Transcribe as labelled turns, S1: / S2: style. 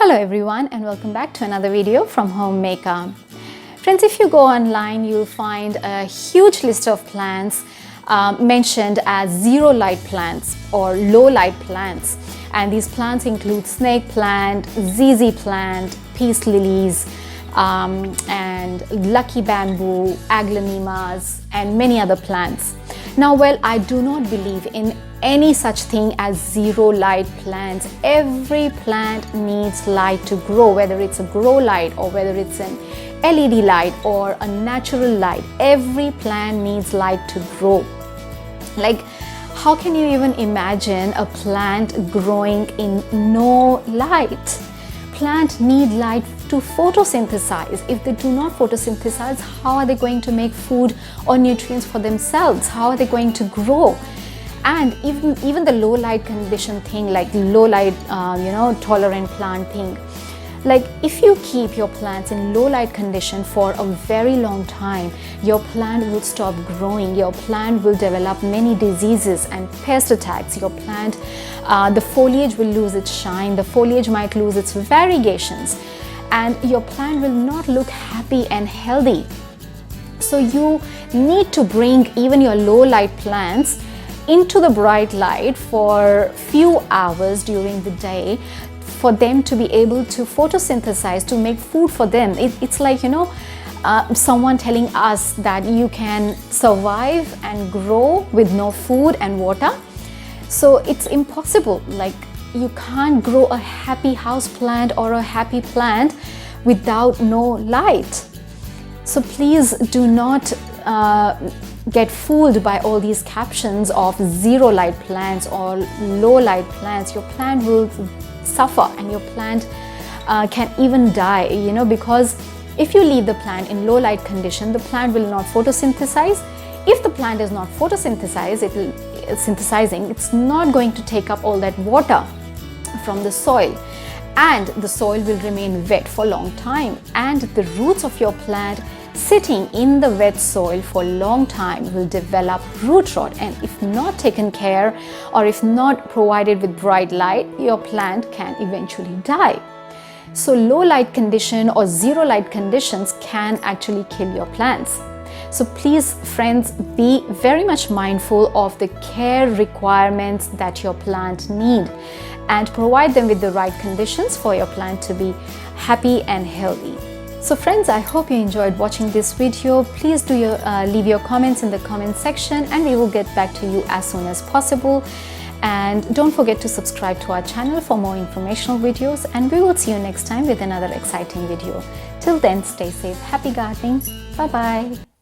S1: Hello everyone and welcome back to another video from Homemaker. Friends, if you go online, you'll find a huge list of plants mentioned as zero light plants or low light plants. And these plants include snake plant, ZZ plant, peace lilies, and lucky bamboo, aglaonemas, and many other plants. Now, well, I do not believe in any such thing as zero light plants. Every plant needs light to grow, whether it's a grow light or whether it's an LED light or a natural light. Every plant needs light to grow. Like, how can you even imagine a plant growing in no light? Plants need light to photosynthesize. If they do not photosynthesize, how are they going to make food or nutrients for themselves? How are they going to grow? And even the low light condition thing, like low light, tolerant plant thing. Like, if you keep your plants in low light condition for a very long time, your plant will stop growing. Your plant will develop many diseases and pest attacks. Your plant, the foliage will lose its shine. The foliage might lose its variegations, and your plant will not look happy and healthy. So you need to bring even your low light plants into the bright light for few hours during the day for them to be able to photosynthesize, to make food for them. It's like, someone telling us that you can survive and grow with no food and water. So it's impossible. Like, you can't grow a happy house plant or a happy plant without no light. So please do not get fooled by all these captions of zero light plants or low light plants. Your plant will suffer and your plant can even die, because if you leave the plant in low light condition, the plant will not photosynthesize. If the plant is not synthesizing, it's not going to take up all that water from the soil, and the soil will remain wet for a long time, and the roots of your plant sitting in the wet soil for a long time will develop root rot, and if not taken care or if not provided with bright light, your plant can eventually die. So low light condition or zero light conditions can actually kill your plants. So please, friends, be very much mindful of the care requirements that your plant need and provide them with the right conditions for your plant to be happy and healthy. So friends, I hope you enjoyed watching this video. Please do leave your comments in the comment section and we will get back to you as soon as possible. And don't forget to subscribe to our channel for more informational videos, and we will see you next time with another exciting video. Till then, stay safe, happy gardening, bye bye.